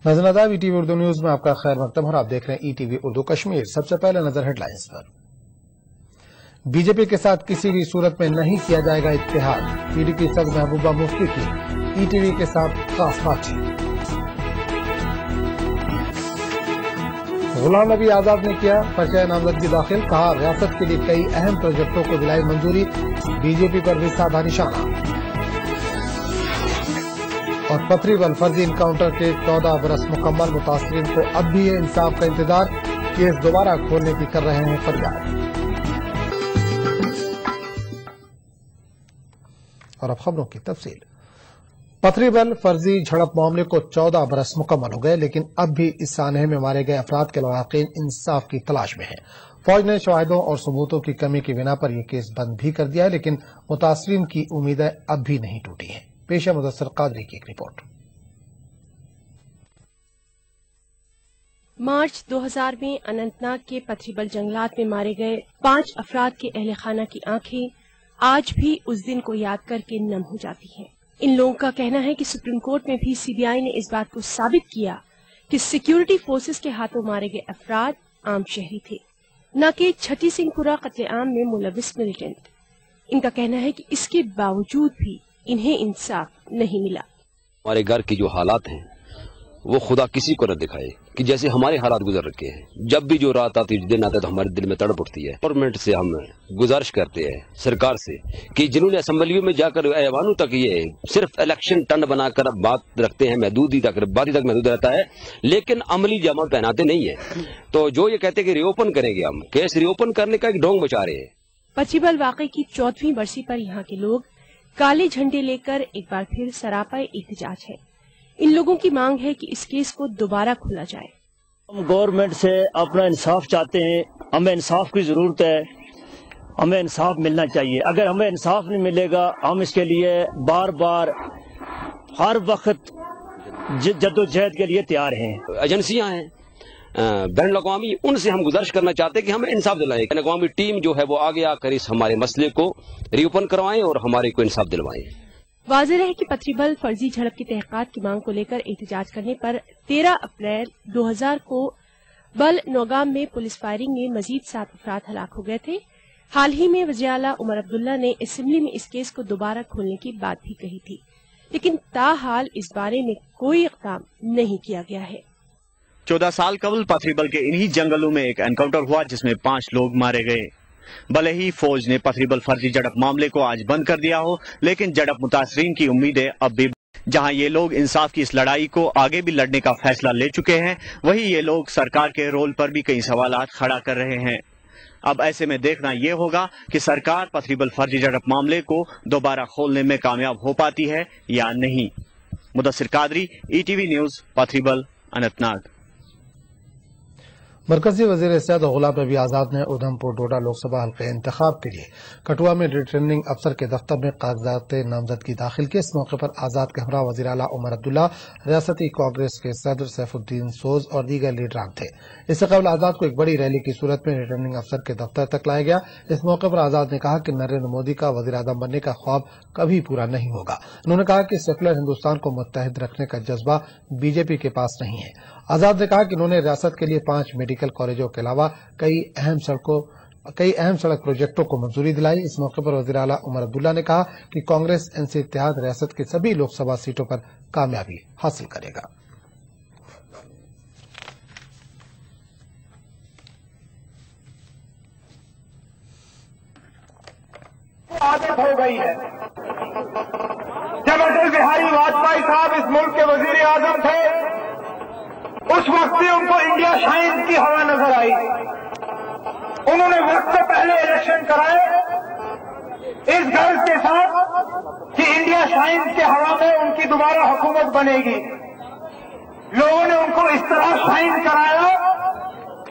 नाज़रीन ETV Urdu news में आपका खैर मकदम और आप देख रहे हैं ईटीवी उर्दू कश्मीर। सबसे पहले नजर हेडलाइंस पर। बीजेपी के साथ किसी भी सूरत में नहीं किया जाएगा इत्तेहाद, पीडीपी सदर महबूबा मुफ्ती की ईटीवी के साथ खास बातचीत। गुलाम नबी आजाद ने किया पर्चा नामजदगी दाखिल, कहा रियासत के लिए कई अहम प्रोजेक्टों को दिलाई मंजूरी, बीजेपी पर भी साधा निशाना। और पथरीबल फर्जी इनकाउंटर के 14 बरस मुकम्मल, मुतासरीन को अब भी इंसाफ का इंतजार, केस दोबारा खोलने की कर रहे हैं फरियाद। और अब खबरों की तफसील। पथरीबल फर्जी झड़प मामले को 14 बरस मुकम्मल हो गए, लेकिन अब भी इस सानहे में मारे गए अफराद के लवाकिन इंसाफ की तलाश में हैं। फौज ने शवाहिदों और सबूतों की कमी की बिना पर यह केस बंद भी कर दिया है, लेकिन मुतासरीन की उम्मीदें अब भी नहीं टूटी हैं। पेश है मुदस्सिर कादरी की एक रिपोर्ट। मार्च 2000 में अनंतनाग के पथरीबल जंगलात में मारे गए 5 अफराद के अहले खाना की आंखें आज भी उस दिन को याद करके नम हो जाती हैं। इन लोगों का कहना है कि सुप्रीम कोर्ट में भी सीबीआई ने इस बात को साबित किया कि सिक्योरिटी फोर्सेस के हाथों मारे गए अफराद आम शहरी थे, न कि छठी सिंहपुरा कत्लेआम में मुलविस मिलिटेंट। इनका कहना है कि इसके बावजूद भी इन्हें इंसाफ नहीं मिला। हमारे घर की जो हालात हैं वो खुदा किसी को न दिखाए कि जैसे हमारे हालात गुजर रखे हैं। जब भी जो रात आती दिन आता है तो हमारे दिल में तड़प उठती है। गवर्नमेंट से हम गुजारिश करते हैं, सरकार से, कि जिन्होंने असेंबलियों में जाकर ऐवानों तक ये सिर्फ इलेक्शन टंड बनाकर बात रखते हैं, महदूदी तक बात तक महदूद रहता है, लेकिन अमली जामा पहनाते नहीं है। तो जो ये कहते हैं कि रिओपन करेंगे, हम केस रिओपन करने का एक ढोंग बचा रहे हैं। पथरीबल वाकये की 14वीं बरसी पर यहाँ के लोग काले झंडे लेकर एक बार फिर सरापाए एहतजाज है। इन लोगों की मांग है कि इस केस को दोबारा खोला जाए। हम गवर्नमेंट से अपना इंसाफ चाहते हैं, हमें इंसाफ की जरूरत है, हमें इंसाफ मिलना चाहिए। अगर हमें इंसाफ नहीं मिलेगा हम इसके लिए बार बार हर वक्त जद्दोजहद के लिए तैयार हैं। एजेंसियां हैं बैन अवी, उनसे हम गुजारिश करना चाहते हैं कि हमें इंसाफ दिलाएं। बैन अवी टीम जो है वो आगे आकर इस हमारे मसले को रिओपन करवाएं और हमारे को इंसाफ दिलवाएं। वाज़ेह है कि पथरीबल फर्जी झड़प की तहकीकात की मांग को लेकर एहतजाज करने पर 13 अप्रैल 2000 को बल नौगाम में पुलिस फायरिंग में मजीद 7 अफराद हलाक हो गए थे। हाल ही में वज़ीर आला उमर अब्दुल्ला ने असेंबली में इस केस को दोबारा खोलने की बात भी कही थी, लेकिन ताहाल इस बारे में कोई इक़दाम नहीं किया गया है। 14 साल कबल पथरीबल के इन्हीं जंगलों में एक एनकाउंटर हुआ जिसमें 5 लोग मारे गए। भले ही फौज ने पथरीबल फर्जी झड़प मामले को आज बंद कर दिया हो, लेकिन झड़प मुतासरीन की उम्मीदें अब भी, जहां ये लोग इंसाफ की इस लड़ाई को आगे भी लड़ने का फैसला ले चुके हैं, वहीं ये लोग सरकार के रोल पर भी कई सवालात खड़ा कर रहे हैं। अब ऐसे में देखना यह होगा कि सरकार पथरीबल फर्जी झड़प मामले को दोबारा खोलने में कामयाब हो पाती है या नहीं। Mudassir Qadri, ETV news, Pathribal, Anantnag. मरकजी वजीर सेहत गुलाम नबी आजाद ने उधमपुर डोडा लोकसभा हल्के इंतखाब के लिए कठुआ में रिटर्निंग अफसर के दफ्तर में कागजात नामजदगी दाखिल की। इस मौके पर आजाद के हमरा वजीर आला उमर अब्दुल्ला, रियासती कांग्रेस के सदर सैफुद्दीन सोज और दीगर लीडरान थे। इससे कबल आजाद को एक बड़ी रैली की सूरत में रिटर्निंग अफसर के दफ्तर तक लाया गया। इस मौके पर आजाद ने कहा कि नरेंद्र मोदी का वजीर आजम बनने का ख्वाब कभी पूरा नहीं होगा। उन्होंने कहा कि सेकुलर हिंदुस्तान को मुत्तहिद रखने का जज्बा बीजेपी के पास नहीं है। आजाद ने कहा कि उन्होंने रियासत के लिए 5 मेडिकल कॉलेजों के अलावा कई अहम सड़क प्रोजेक्टों को मंजूरी दिलाई। इस मौके पर वज़ीर आला उमर अब्दुल्ला ने कहा कि कांग्रेस एनसी इत्तेहाद रियासत की सभी लोकसभा सीटों पर कामयाबी हासिल करेगा। आदत हो गई है। जब अटल बिहारी वाजपेयी साहब इस मुल्क के वजीर आजम थे, उस वक्त भी उनको इंडिया शाइन की हवा नजर आई। उन्होंने वक्त से पहले इलेक्शन कराए इस गर्ज के साथ कि इंडिया शाइन के हवा में उनकी दोबारा हुकूमत बनेगी। लोगों ने उनको इस तरह शाइन कराया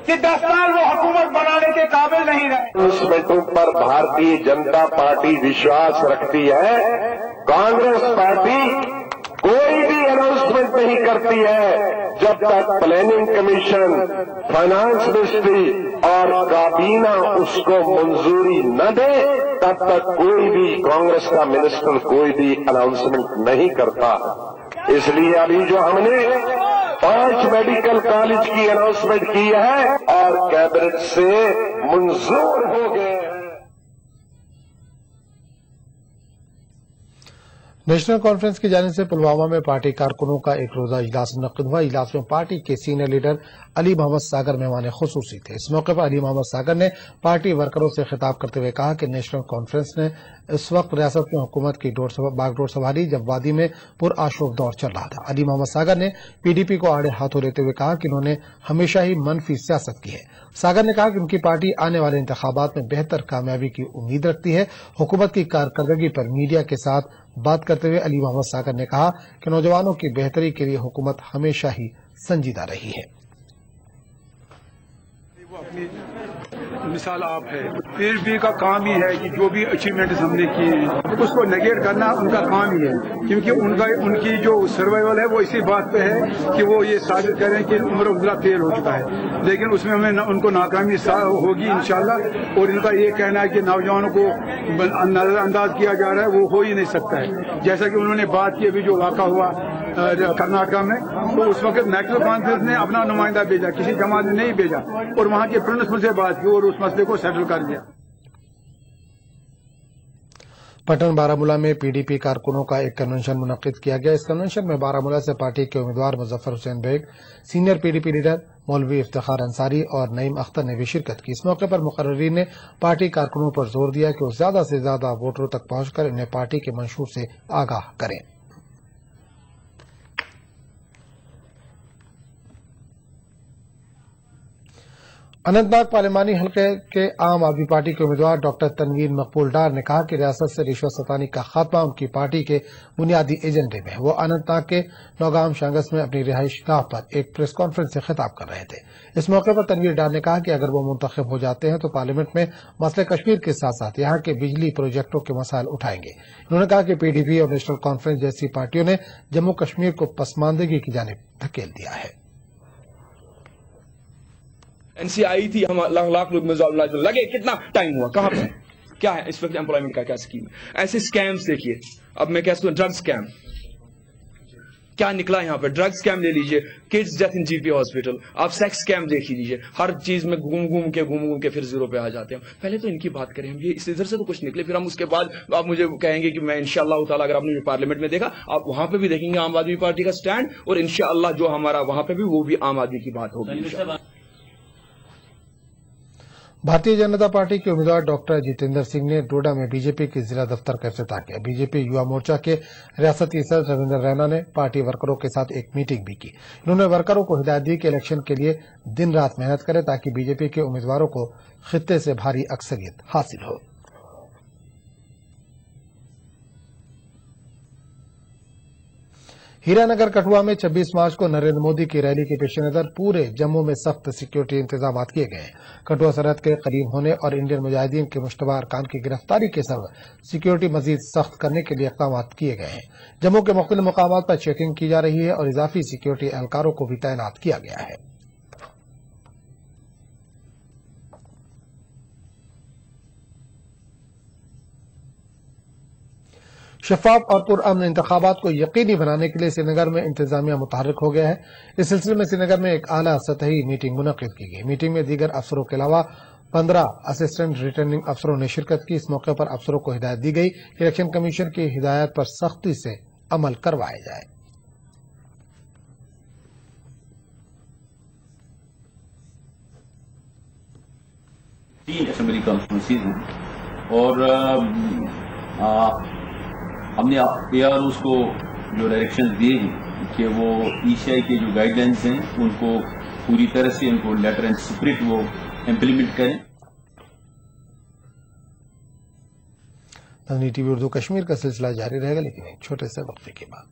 कि 10 साल वो हुकूमत बनाने के काबिल नहीं रहे। उस बैठक पर भारतीय जनता पार्टी विश्वास रखती है। कांग्रेस पार्टी कोई भी अनाउंसमेंट नहीं करती है जब तक प्लानिंग कमीशन, फाइनेंस मिनिस्ट्री और काबीना उसको मंजूरी न दे, तब तक कोई भी कांग्रेस का मिनिस्टर कोई भी अनाउंसमेंट नहीं करता। इसलिए अभी जो हमने 5 मेडिकल कॉलेज की अनाउंसमेंट की है और कैबिनेट से मंजूर हो गए हैं। नेशनल कॉन्फ्रेंस की जानिब से पुलवामा में पार्टी कारकुनों का एक रोजा इजलास मुनक्किद हुआ। इजलास में पार्टी के सीनियर लीडर अली मोहम्मद सागर मेहमान खुसूसी थे। इस मौके पर अली मोहम्मद सागर ने पार्टी वर्करों से खिताब करते हुए कहा कि नेशनल कॉन्फ्रेंस ने इस वक्त रियासत में हुकूमत की बागडोर संभाली जब वादी में पुरआशोब दौर चल रहा था। अली मोहम्मद सागर ने पीडीपी को आड़े हाथों लेते हुए कहा कि उन्होंने हमेशा ही मनफी सियासत की है। सागर ने कहा कि उनकी पार्टी आने वाले इंतखाबात में बेहतर कामयाबी की उम्मीद रखती है। हुकूमत की कारकर्दगी पर मीडिया के साथ बात करते हुए अली मोहम्मद सागर ने कहा कि नौजवानों की बेहतरी के लिए हुकूमत हमेशा ही संजीदा रही है। वो अपनी मिसाल आप है, पीडीपी का काम ही है कि जो भी अचीवमेंट्स हमने की उसको नेगेट करना उनका काम ही है, क्योंकि उनकी जो सर्वाइवल है वो इसी बात पे है कि वो ये साबित करें कि उमर अब्दुल्ला फेल हो चुका है। लेकिन उसमें हमें उनको नाकामी होगी इंशाल्लाह। और इनका ये कहना है कि नौजवानों को नजरअंदाज किया जा रहा है, वो हो ही नहीं सकता है। जैसा कि उन्होंने बात की अभी जो वाक़ा हुआ कर्नाटका में, तो उस वक्त नेशनल कॉन्फ्रेंस ने अपना नुमाइंदा भेजा, किसी जमात ने नहीं भेजा, और वहां के प्रिंसिपल से बात की और उस मसले को सेटल कर दिया। पटन बारामूला में पीडीपी कारकुनों का एक कन्वेंशन मुनक्किद किया गया। इस कन्वेंशन में बारामूला से पार्टी के उम्मीदवार Muzaffar Hussain Baig, senior PDP leader Maulvi Iftikhar Ansari और नईम अख्तर ने भी शिरकत की। इस मौके पर मुकर्रीन ने पार्टी कारकुनों पर जोर दिया कि वो ज्यादा से ज्यादा वोटरों तक पहुंचकर इन्हें पार्टी के मंशूर से आगाह करें। अनंतनाग पार्लिमानी हल्के के आम आदमी पार्टी के उम्मीदवार डॉक्टर तनवीर मकबूल डार ने कहा कि रियासत से रिश्वत सतानी का खात्मा उनकी पार्टी के बुनियादी एजेंडे में है। वो अनंतनाग के नौगाम शांगस में अपनी रिहाइश गाह पर एक प्रेस कॉन्फ्रेंस से खिताब कर रहे थे। इस मौके पर तनवीर डार ने कहा कि अगर वो मुंतखब हो जाते हैं तो पार्लियामेंट में मसले कश्मीर के साथ साथ यहाँ के बिजली प्रोजेक्टों के मसाइल उठाएंगे। उन्होंने कहा कि पीडीपी और नेशनल कॉन्फ्रेंस जैसी पार्टियों ने जम्मू कश्मीर को पसमानदगी की जानिब धकेल दिया है। एनसी आई थी, हम लाख लोग लगे, कितना टाइम हुआ, कहां पे क्या है इस वक्त एम्प्लॉयमेंट का क्या स्कीम है। ऐसे स्कैम्स देखिए, अब मैं क्या कहूँ, ड्रग स्कैम क्या निकला यहाँ पे, ड्रग स्कैम ले लीजिए, kids death in GP hospital, आप सेक्स स्कैम देख लीजिए, हर चीज में घूम घूम के फिर जीरो पे आ जाते हैं। पहले तो इनकी बात करें हम, ये इस इधर से तो कुछ निकले, फिर हम उसके बाद आप मुझे कहेंगे कि मैं इंशाअल्लाह ताला, अगर आपने पार्लियामेंट में देखा, आप वहां पे भी देखेंगे आम आदमी पार्टी का स्टैंड, और इंशाअल्लाह जो हमारा वहां पे भी वो भी आम आदमी की बात होगी। भारतीय जनता पार्टी के उम्मीदवार डॉक्टर जितेंद्र सिंह ने डोडा में बीजेपी के जिला दफ्तर का इफ्तिताह किया। बीजेपी युवा मोर्चा के रियासती सदर रविंद्र रैना ने पार्टी वर्करों के साथ एक मीटिंग भी की। उन्होंने वर्करों को हिदायत दी कि इलेक्शन के लिए दिन रात मेहनत करें ताकि बीजेपी के उम्मीदवारों को खित्ते से भारी अक्सरियत हासिल हो। हीरानगर कठुआ में 26 मार्च को नरेंद्र मोदी की रैली के पेश नजर पूरे जम्मू में सख्त सिक्योरिटी इंतजाम किए गए हैं। कठुआ सरहद के करीब होने और इंडियन मुजाहिदीन के मुश्तबा अरकान की गिरफ्तारी के सबब सिक्योरिटी मजीद सख्त करने के लिए इक़दाम किए गए हैं। जम्मू के मुख्तलिफ मकामात पर चेकिंग की जा रही है और इजाफी सिक्योरिटी एहलकारों को भी तैनात किया गया है। शफाफ और पुरअमन इंतखाबात को यकीनी बनाने के लिए श्रीनगर में इंतजामिया मुतहर्रिक हो गया है। इस सिलसिले में श्रीनगर में एक आला सतही मीटिंग मुनक्किद की गई। मीटिंग में दीगर अफसरों के अलावा 15 असिस्टेंट रिटर्निंग अफसरों ने शिरकत की। इस मौके पर अफसरों को हिदायत दी गई कि इलेक्शन कमीशन की हिदायत पर सख्ती से अमल करवाया जाए। तीन असेंबली कॉन्स्टिट्यूंसीज हैं और हमने AROs को जो डायरेक्शन दिए हैं कि वो ECI के जो गाइडलाइंस हैं उनको पूरी तरह से उनको लेटर एंड स्पिरिट वो इम्प्लीमेंट करें। टीवी उर्दू कश्मीर का सिलसिला जारी रहेगा, लेकिन एक छोटे से वक्फे के बाद।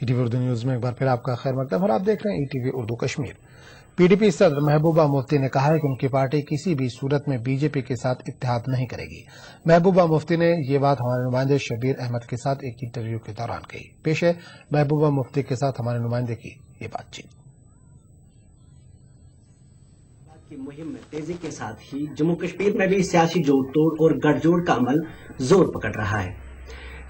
ईटीवी उर्दू न्यूज में एक बार फिर आपका खैर मकदम और आप देख रहे हैं ईटीवी उर्दू कश्मीर। पीडीपी सदर महबूबा मुफ्ती ने कहा है कि उनकी पार्टी किसी भी सूरत में बीजेपी के साथ इत्तेहाद नहीं करेगी। महबूबा मुफ्ती ने ये बात हमारे नुमाइंदे शबीर अहमद के साथ एक इंटरव्यू के दौरान कही। पेश है महबूबा मुफ्ती के साथ हमारे नुमाइंदे की ये बातचीत। की मुहिम में तेजी के साथ ही जम्मू कश्मीर में भी सियासी जोड़ तोड़ और गठजोड़ का अमल जोर पकड़ रहा है।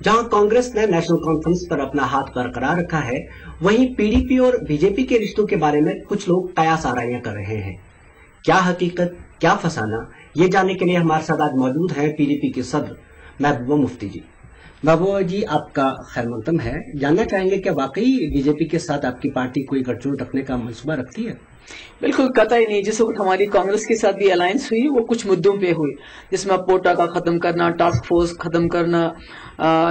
जहां कांग्रेस ने नेशनल कॉन्फ्रेंस पर अपना हाथ बरकरार रखा है, वहीं पीडीपी और बीजेपी के रिश्तों के बारे में कुछ लोग कयास आराइयां कर रहे हैं। क्या हकीकत, क्या फसाना, ये जानने के लिए हमारे साथ आज मौजूद हैं पीडीपी के सदर महबूबा मुफ्ती जी। महबूबा जी, आपका खैर मकदम है। जानना चाहेंगे कि वाकई बीजेपी के साथ आपकी पार्टी कोई गठजोड़ रखने का मंसूबा रखती है? बिल्कुल कतई नहीं। जिस वक्त हमारी कांग्रेस के साथ भी अलायंस हुई वो कुछ मुद्दों पे हुई, जिसमें पोटा का खत्म करना, टास्क फोर्स खत्म करना,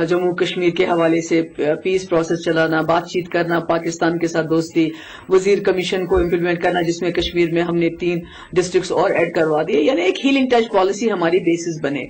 जम्मू कश्मीर के हवाले से पीस प्रोसेस चलाना, बातचीत करना, पाकिस्तान के साथ दोस्ती, वजीर कमीशन को इम्प्लीमेंट करना जिसमें कश्मीर में हमने 3 डिस्ट्रिक्ट्स और ऐड करवा दिए, यानी एक हीलिंग टच पॉलिसी हमारी बेसिस बने।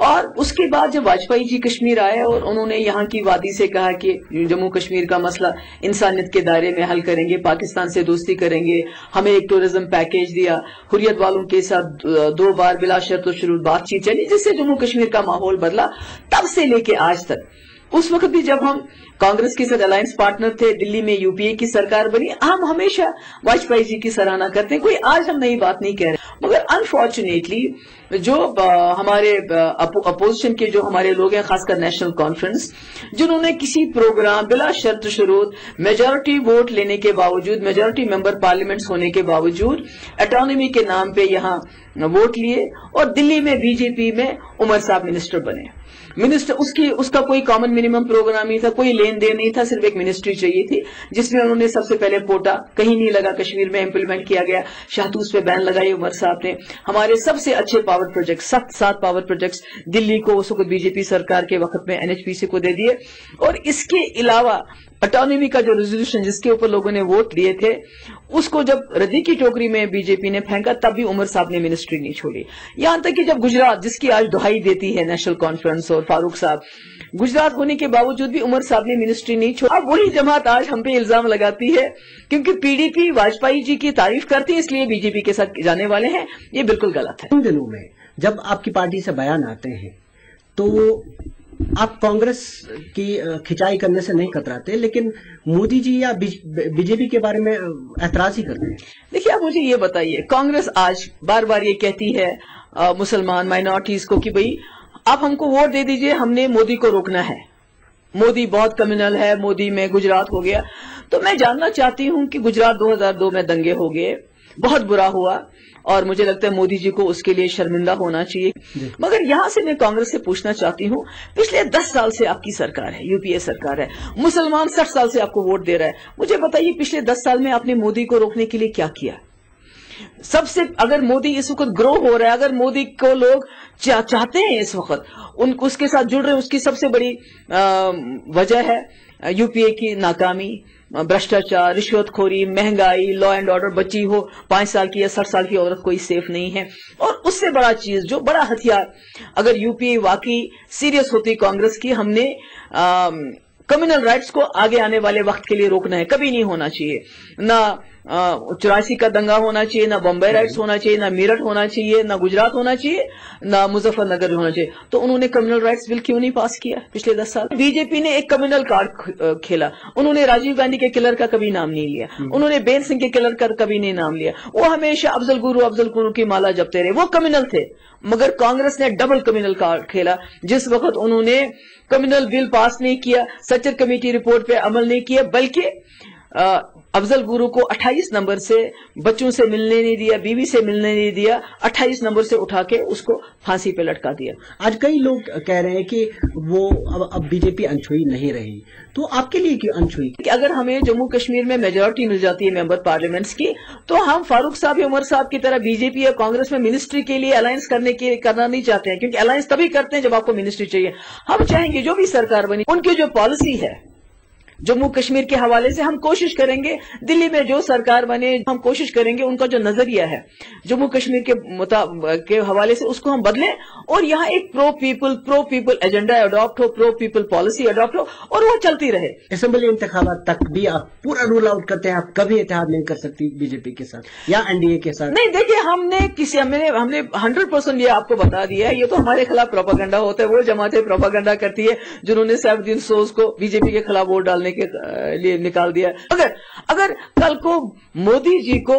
और उसके बाद जब वाजपेयी जी कश्मीर आए और उन्होंने यहाँ की वादी से कहा कि जम्मू कश्मीर का मसला इंसानियत के दायरे में हल करेंगे, पाकिस्तान से दोस्ती करेंगे, हमें एक टूरिज्म पैकेज दिया, हुर्रियत वालों के साथ 2 बार बिला शर्त व शुरूत बातचीत चली, जिससे जम्मू कश्मीर का माहौल बदला। तब से लेके आज तक, उस वक्त भी जब हम कांग्रेस के साथ अलायंस पार्टनर थे, दिल्ली में यूपीए की सरकार बनी, हम हमेशा वाजपेयी जी की सराहना करते हैं, कोई आज हम नई बात नहीं कह रहे। मगर अनफॉर्चुनेटली जो हमारे अपोजिशन के जो हमारे लोग हैं, खासकर नेशनल कॉन्फ्रेंस, जिन्होंने किसी प्रोग्राम बिला शर्त शुरूत मेजॉरिटी वोट लेने के बावजूद, मेजॉरिटी मेंबर पार्लियामेंट्स होने के बावजूद ऑटोनॉमी के नाम पे यहाँ वोट लिए और दिल्ली में बीजेपी में उमर साहब मिनिस्टर बने। मिनिस्टर उसका कोई कॉमन मिनिमम प्रोग्राम नहीं था, कोई लेन देन नहीं था, सिर्फ एक मिनिस्ट्री चाहिए थी जिसमें उन्होंने सबसे पहले पोटा कहीं नहीं लगा कश्मीर में इंप्लीमेंट किया गया, शाहतूस पे बैन लगाई उमर साहब ने। हमारे सबसे अच्छे power project 7 power projects Delhi को उस वक्त बीजेपी सरकार के वक्त में एनएचपीसी को दे दिए। और इसके अलावा ऑटोनॉमी का जो रेजोल्यूशन जिसके ऊपर लोगों ने वोट दिए थे, उसको जब रद्दी की टोकरी में बीजेपी ने फेंका, तब भी उमर साहब ने मिनिस्ट्री नहीं छोड़ी। यहां तक कि जब गुजरात, जिसकी आज दुहाई देती है नेशनल कॉन्फ्रेंस और फारूक साहब, गुजरात होने के बावजूद भी उमर साहब ने मिनिस्ट्री नहीं छोड़ी। अब वही जमात आज हम पे इल्जाम लगाती है क्योंकि पीडीपी वाजपेयी जी की तारीफ करती है इसलिए बीजेपी के साथ जाने वाले हैं, ये बिल्कुल गलत है। इन दिनों में जब आपकी पार्टी से बयान आते हैं तो आप कांग्रेस की खिंचाई करने से नहीं कतराते, लेकिन मोदी जी या बीजेपी के बारे में ऐतराज ही करते हैं। देखिए, आप मुझे ये बताइए, कांग्रेस आज बार बार ये कहती है मुसलमान माइनॉरिटीज को कि भाई आप हमको वोट दे दीजिए, हमने मोदी को रोकना है, मोदी बहुत कम्युनल है, मोदी में गुजरात हो गया। तो मैं जानना चाहती हूं कि गुजरात 2002 में दंगे हो गए, बहुत बुरा हुआ और मुझे लगता है मोदी जी को उसके लिए शर्मिंदा होना चाहिए। मगर यहां से मैं कांग्रेस से पूछना चाहती हूं, पिछले 10 साल से आपकी सरकार है, यूपीए सरकार है, मुसलमान 60 साल से आपको वोट दे रहा है, मुझे बताइए पिछले 10 साल में आपने मोदी को रोकने के लिए क्या किया? सबसे, अगर मोदी इस वक्त ग्रो हो रहा है, अगर मोदी को लोग चाहते हैं इस वक्त, उनको उसके साथ जुड़ रहे हैं, उसकी सबसे बड़ी वजह है यूपीए की नाकामी, भ्रष्टाचार, रिश्वतखोरी, महंगाई, लॉ एंड ऑर्डर। बची हो 5 साल की या 60 साल की औरत कोई सेफ नहीं है। और उससे बड़ा चीज, जो बड़ा हथियार, अगर यूपीए वाकई सीरियस होती कांग्रेस की, हमने कम्युनल राइट्स को आगे आने वाले वक्त के लिए रोकना है, कभी नहीं होना चाहिए। ना 84 का दंगा होना चाहिए, ना बॉम्बे राइट्स होना चाहिए, ना मेरठ होना चाहिए, ना गुजरात होना चाहिए, ना मुजफ्फरनगर होना चाहिए। तो उन्होंने कम्युनल राइट्स बिल क्यों नहीं पास किया पिछले 10 साल? बीजेपी ने एक कम्युनल कार्ड खेला, उन्होंने राजीव गांधी के किलर का कभी नाम नहीं लिया, उन्होंने बेन सिंह के किलर का कभी नहीं नाम लिया, वो हमेशा अफजल गुरु की माला जपते रहे, वो कम्युनल थे। मगर कांग्रेस ने डबल कम्युनल कार्ड खेला, जिस वक्त उन्होंने कम्युनल बिल पास नहीं किया, सच्चर कमेटी रिपोर्ट पे अमल नहीं किया, बल्कि अफजल गुरु को 28 नंबर से बच्चों से मिलने नहीं दिया, बीवी से मिलने नहीं दिया, 28 नंबर से उठा के उसको फांसी पे लटका दिया। आज कई लोग कह रहे हैं कि वो अब बीजेपी अनछुई नहीं रही, तो आपके लिए क्यों अनछुई? कि अगर हमें जम्मू कश्मीर में मेजॉरिटी मिल जाती है मेंबर पार्लियामेंट्स की, तो हम फारूक साहब या उमर साहब की तरह बीजेपी या कांग्रेस में मिनिस्ट्री के लिए अलायंस करना नहीं चाहते हैं, क्योंकि अलायंस तभी करते हैं जब आपको मिनिस्ट्री चाहिए। हम चाहेंगे जो भी सरकार बनी, उनकी जो पॉलिसी है जम्मू कश्मीर के हवाले से, हम कोशिश करेंगे दिल्ली में जो सरकार बने, हम कोशिश करेंगे उनका जो नजरिया है जम्मू कश्मीर के हवाले से उसको हम बदलें और यहाँ एक प्रो पीपल एजेंडा अडॉप्ट हो, प्रो पीपल पॉलिसी अडॉप्ट हो और वो चलती रहे। असेंबली इंतखाबात तक भी आप पूरा रूल आउट करते हैं, आप कभी इत्तेहाद नहीं कर सकती बीजेपी के साथ या एनडीए के साथ? नहीं, देखिए, हमने 100% ये आपको बता दिया है, ये तो हमारे खिलाफ प्रोपागेंडा होता है, वो जमातें प्रोपागेंडा करती है जिन्होंने सैफुद्दीन सोज को बीजेपी के खिलाफ वोट डालने के लिए निकाल दिया। अगर कल को मोदी जी को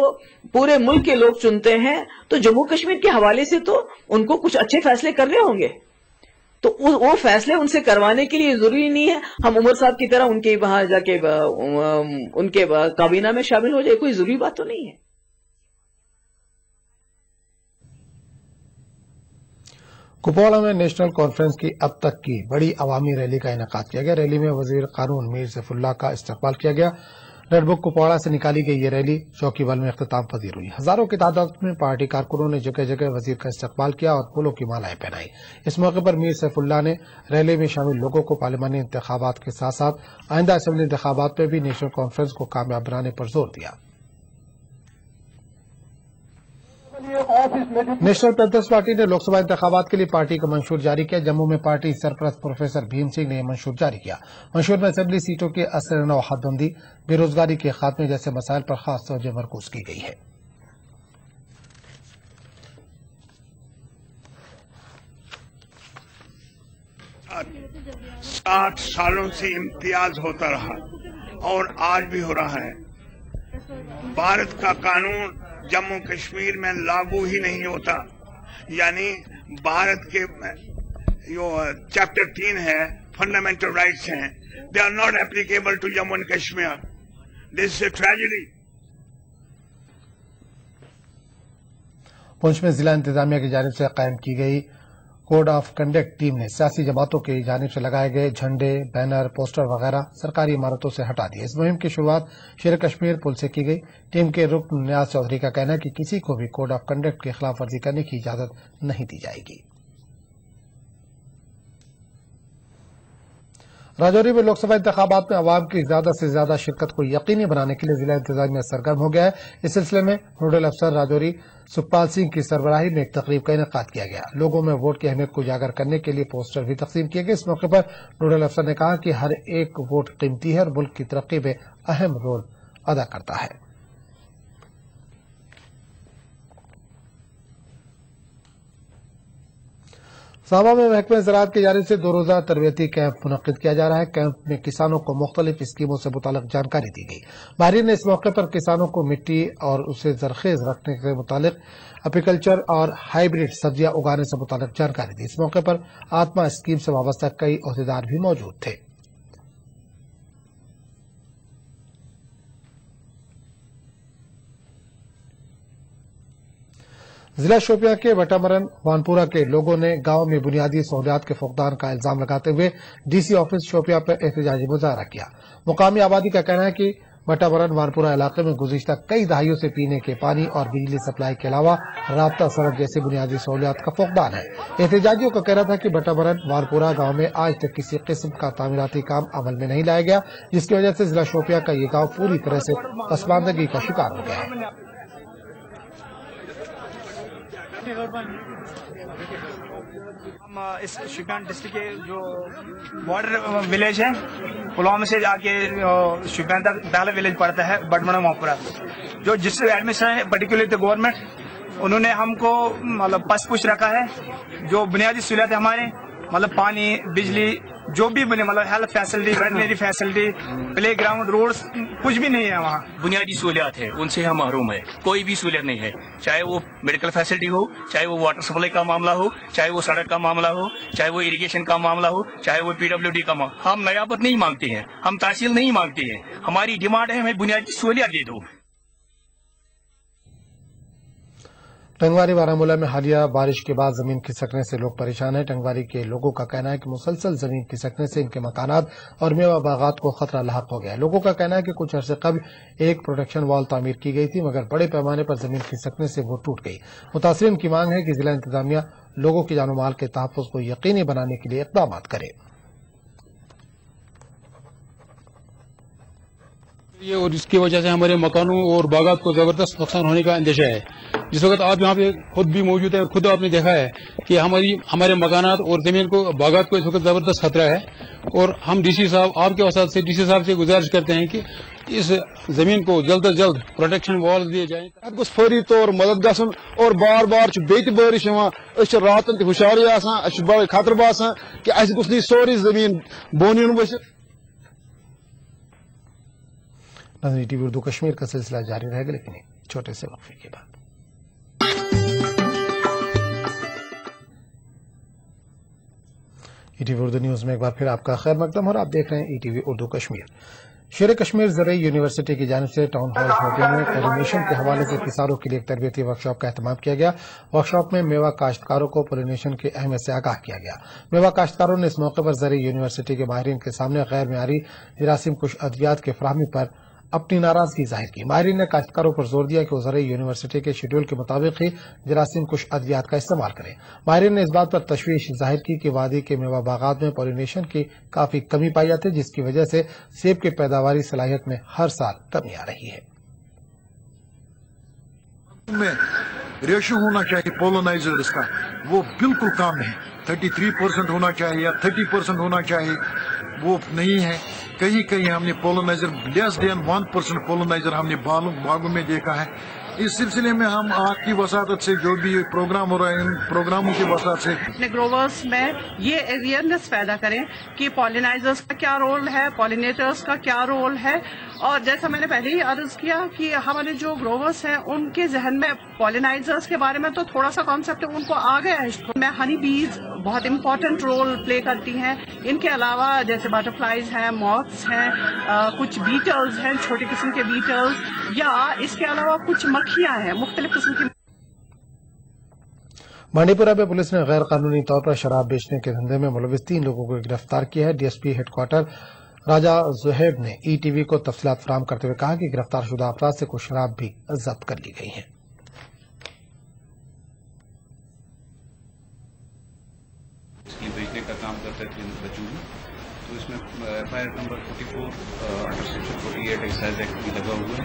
पूरे मुल्क के लोग चुनते हैं तो जम्मू कश्मीर के हवाले से तो उनको कुछ अच्छे फैसले करने होंगे। تو وہ فیصلے ان سے کروانے کے لیے ضروری نہیں ہے ہم عمر صاحب کی طرح ان کے وہاں جا کے ان کے کابینہ میں شامل ہو جائے. کوئی ضروری بات تو نہیں ہے. کپواڑہ میں نیشنل کانفرنس کی اب تک کی بڑی عوامی ریلی کا انعقاد کیا گیا. ریلی میں وزیر قانون میر سیف اللہ کا استقبال کیا گیا. ریڈ بک کپواڑہ سے نکالی گئی یہ ریلی چوکی بل میں اختتام پذیر ہوئی. ہزاروں کی تعداد میں پارٹی کارکنوں نے جگہ جگہ وزیر کا استقبال کیا اور پھولوں کی مالائیں پہنائی. اس موقع پر میر سیف اللہ نے ریلی میں شامل لوگوں کو پارلیمانی انتخابات کے ساتھ ساتھ آئندہ اسمبلی انتخابات میں بھی نیشنل کانفرنس کو کامیاب بنانے پر زور دیا. نیشنل پیپلز پارٹی نے لوک سبھا انتخابات کے لیے پارٹی کا منشور جاری کیا. جموں میں پارٹی سرپرست پروفیسر بھیم سنگھ نے یہ منشور جاری کیا. منشور میں اسمبلی سیٹوں کے اثر نو حد بندی، بے روزگاری کے خاتمے جیسے مسائل پر خاص توجہ مرکوز کی گئی ہے. ساٹھ سالوں سے امتیاز ہوتا رہا اور آج بھی ہو رہا ہے. بھارت کا قانون جموں کشمیر میں لاگو ہی نہیں ہوتا. یعنی بھارت کے جو چیپٹر 3 ہے فنڈامنٹل رائٹس ہیں they are not applicable to Jammu and Kashmir. This is a tragedy. Poonch میں ضلع انتظامیہ کی جانب سے قائم کی گئی کوڈ آف کنڈکٹ ٹیم نے سیاسی جماعتوں کی جانب سے لگائے گئے جھنڈے، بینر، پوسٹر وغیرہ سرکاری عمارتوں سے ہٹا دیے. اس مہم کی شروعات شیر کشمیر پل سے کی گئی. ٹیم کے رکن نیاز چودھری کا کہنا ہے کہ کسی کو بھی کوڈ آف کنڈکٹ کی خلاف ورزی کرنے کی اجازت نہیں دی جائے گی. راجوری میں لوک سبھا انتخابات میں عوام کی زیادہ سے زیادہ شرکت کو یقینی بنانے کے لیے ضلع انتظامیہ سرگرم ہو گیا ہے. اس سلسلے میں نوڈل افسر راجوری سکھپال سنگھ کی سربراہی میں ایک تقریب کا انعقاد کیا گیا. لوگوں میں ووٹ کی اہمیت کو اجاگر کرنے کے لیے پوسٹر بھی تقسیم کیے گئے. اس موقع پر نوڈل افسر نے کہا کہ ہر ایک ووٹ قیمتی ہے اور ملک کی ترقی میں اہم رول ادا کرتا ہے. سابا میں محکمہ زراعت کی جانب سے 2 روزہ تربیتی کیمپ منعقد کیا جا رہا ہے. کیمپ میں کسانوں کو مختلف اسکیموں سے متعلق جانکاری دی گئی. ماہرین نے اس موقع پر کسانوں کو مٹی اور اسے زرخیز رکھنے سے متعلق اپیکلچر اور ہائیبریڈ سبزیاں اگانے سے متعلق جانکاری دی. اس موقع پر آتما اسکیم سے وابستہ کئی عہدیدار بھی موجود تھے. ضلع شوپیاں کے وٹامرن وانپورہ کے لوگوں نے گاؤں میں بنیادی سہولیات کے فقدان کا الزام لگاتے ہوئے ڈی سی آفس شوپیاں پر احتجاجی مظاہرہ کیا. مقامی آبادی کا کہنا ہے کہ وٹامرن وانپورہ علاقے میں گزشتہ کئی دہائیوں سے پینے کے پانی اور بجلی سپلائی کے علاوہ رابطہ سڑک جیسی بنیادی سہولیات کا فقدان ہے. احتجاجیوں کا کہنا تھا کہ وٹامرن وانپورہ گاؤں میں آج تک کسی قسم کا تعمیراتی کام عمل میں نہیں لایا گیا، جس کی وجہ سے ضلع شوپیاں کا یہ گاؤں پوری طرح سے پسماندگی کا شکار ہو گیا ہے. ہم اس شوپیان ڈسٹرکٹ کے جو بارڈر ولیج ہے پلوامہ سے جا کے شوپیان تک پہلا ولیج پڑتا ہے بٹمرن وانپورہ. جو ڈسٹرکٹ ایڈمنسٹریشن ہے پرٹیکولرلی گورنمنٹ انہوں نے ہم کو مطلب پس پوچھ رکھا ہے. جو بنیادی سہولیات ہے ہمارے مطلب پانی، بجلی، جو بھی بنے مطلب health facility, veterinary facility, play ground, roads کچھ بھی نہیں ہے. وہاں بنیادی سہولیات ہے ان سے ہم محروم ہے. کوئی بھی سہولیت نہیں ہے، چاہے وہ میڈیکل فیسلٹی ہو، چاہے وہ واٹر سپلائی کا معاملہ ہو، چاہے وہ سڑک کا معاملہ ہو، چاہے وہ اریگیشن کا معاملہ ہو، چاہے وہ PWD کا معاملہ. ہم نیابت نہیں مانگتے ہیں، ہم تحصیل نہیں مانگتے ہیں. ہماری ڈیمانڈ ہے ہمیں بنیادی سہولیات دے دو. ٹنگواری بارہمولہ میں حالیہ بارش کے بعد زمین کھسکنے سے لوگ پریشان ہیں. ٹنگواری کے لوگوں کا کہنا ہے کہ مسلسل زمین کھسکنے سے ان کے مکانات اور میوہ باغات کو خطرہ لاحق ہو گیا ہے. لوگوں کا کہنا ہے کہ کچھ عرصے قبل ایک پروٹیکشن وال تعمیر کی گئی تھی مگر بڑے پیمانے پر زمین کھسکنے سے وہ ٹوٹ گئی. متاثرین کی مانگ ہے کہ ضلع انتظامیہ لوگوں کی جان و مال کے تحفظ کو یقینی بنانے کے لیے اقدامات کرے. اور اس کی وجہ سے ہمارے مکانوں اور باغات کو زبردست نقصان ہونے کا اندیشہ ہے. جس وقت آپ یہاں پہ خود بھی موجود ہیں اور خود آپ نے دیکھا ہے کہ ہمارے مکانات اور زمین کو باغات کو اس وقت زبردست خطرہ ہے. اور ہم ڈی سی صاحب آپ کے وسائل سے ڈی سی صاحب سے گزارش کرتے ہیں کہ اس زمین کو جلد از جلد پروٹیکشن وال دیے جائیں. فوری طور مدد گژھن اور بار بار بیت بارش راتن تہ ہشاری آسان خطرہ باسان کہ اس گوٚژھ نہٕ سورُے زمین بۄن یُن ؤسِتھ. ناظرین ٹی وی اردو کشمیر کا سلسلہ جاری رہے گا لیکن ایک چھوٹے سے وقفے کے بعد. ETV اردو نیوز میں ایک بار پھر آپ کا خیر مقدم اور آپ دیکھ رہے ہیں ETV اردو کشمیر۔ شیر کشمیر زرعی یونیورسٹی کی جانب سے ٹاؤن ہال ہوٹل میں پولینیشن کے حوالے سے کسانوں کے لیے ایک تربیتی ورکشاپ کا اہتمام کیا گیا۔ ورکشاپ میں میوہ کاشتکاروں کو پولینیشن کی اہمیت سے آگاہ کیا گیا۔ میوہ کاشتکاروں نے اس موقع پر زرعی یونیورسٹی کے ماہرین کے سامنے غیر معیاری جراثیم کش ادویات کی فراہمی پر اپنی ناراضگی ظاہر کی۔ ماہرین نے کاشتکاروں پر زور دیا کہ وہ زرعی یونیورسٹی کے شیڈول کے مطابق ہی جراثیم کش ادویات کا استعمال کریں۔ ماہرین نے اس بات پر تشویش ظاہر کی کہ وادی کے میوہ باغات میں پولینیشن کی کافی کمی پائی جاتی ہے، جس کی وجہ سے سیب کی پیداواری صلاحیت میں ہر سال کمی آ رہی ہے۔ ریشو ہونا چاہیے پولنائزرز کا، وہ بالکل کم ہے، 33% ہونا چاہیے یا 30% ہونا چاہیے، وہ نہیں ہے۔ کہیں ہم نے پولنائزر لیس دین 1% پولنائزر ہم نے باغوں میں دیکھا ہے۔ اس سلسلے میں ہم آپ کی وساطت سے جو بھی پروگرام ہو رہے ہیں ان پروگراموں کی وساطت سے اپنے گروورز میں یہ اویئرنیس پیدا کریں کہ پولینائزرز کا کیا رول ہے، پولینیٹرز کا کیا رول ہے، اور جیسا میں نے پہلے ہی عرض کیا کہ ہمارے جو گروورز ہیں ان کے ذہن میں پولینائزرز کے بارے میں تو تھوڑا سا کانسیپٹ ان کو آ گیا ہے۔ میں ہنی بیز بہت امپورٹنٹ رول پلے کرتی ہیں۔ ان کے علاوہ جیسے بٹر فلائز ہیں، موتھس ہیں، کچھ بیٹلز ہیں، چھوٹے قسم کے بیٹلز، یا اس کے علاوہ کچھ مکھیاں ہیں مختلف قسم کی۔ بانڈی پورہ میں پولیس نے غیر قانونی طور پر شراب بیچنے کے دھندے میں ملوث 3 لوگوں کو گرفتار کیا ہے۔ DSP ہیڈ کوارٹر راجہ زہیب نے ETV کو تفصیلات فراہم کرتے ہوئے کہا کہ گرفتار شدہ افراد سے کچھ شراب بھی ضبط کر لی گئی ہے۔ اس کی بیچنے کا کام کرتا ہے بچوں میں، تو اس میں FIR number 44 section 48 excise act بھی لگا ہوا ہے۔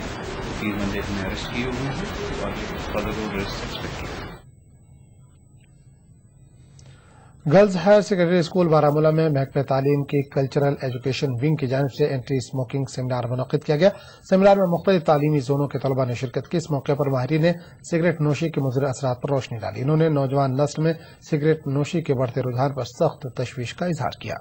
3 بندے میں اریسٹ کیے ہوئے ہیں اور فردر اریسٹ ایکسپیکٹ کیا۔ Girls higher secondary school Baramulla میں محکمہ تعلیم کی کلچرل ایجوکیشن ونگ کی جانب سے اینٹی اسموکنگ سیمینار منعقد کیا گیا۔ سیمینار میں مختلف تعلیمی زونوں کے طلباء نے شرکت کی۔ اس موقع پر ماہرین نے سگریٹ نوشی کے مضر اثرات پر روشنی ڈالی۔ انہوں نے نوجوان نسل میں سگریٹ نوشی کے بڑھتے رجحان پر سخت تشویش کا اظہار کیا۔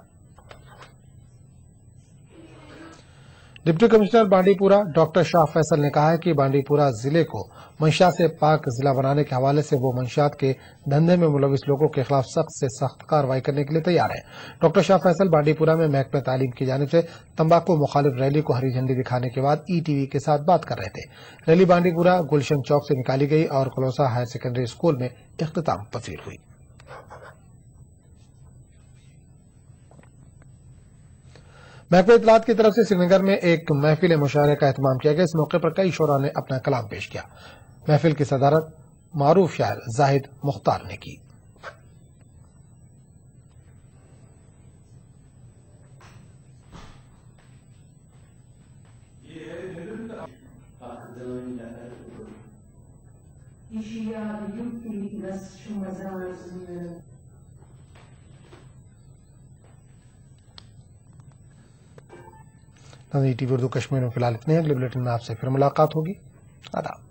ڈپٹی کمشنر بانڈی پورہ ڈاکٹر شاہ فیصل نے کہا ہے کہ بانڈی پورہ ضلع کو منشیات سے پاک ضلع بنانے کے حوالے سے وہ منشیات کے دھندے میں ملوث لوگوں کے خلاف سخت سے سخت کارروائی کرنے کے لیے تیار ہے۔ ڈاکٹر شاہ فیصل بانڈی پورہ میں محکمہ تعلیم کی جانب سے تمباکو مخالف ریلی کو ہری جھنڈی دکھانے کے بعد ETV کے ساتھ بات کر رہے تھے۔ ریلی بانڈی پورہ گلشن چوک سے نکالی گئی اور کلوسا ہائر سیکنڈری اسکول میں اختتام پذیر ہوئی۔ محکمہ اطلاعات کی طرف سے سری نگر میں ایک محفل مشاعرے کا اہتمام کیا گیا۔ اس موقع پر کئی شعراء نے اپنا کلام پیش کیا۔ محفل کی صدارت معروف شاعر زاہد مختار نے کی۔ ETV اردو کشمیر میں فی الحال اتنے ہیں۔ اگلے بلیٹن میں آپ سے پھر ملاقات ہوگی۔ آداب۔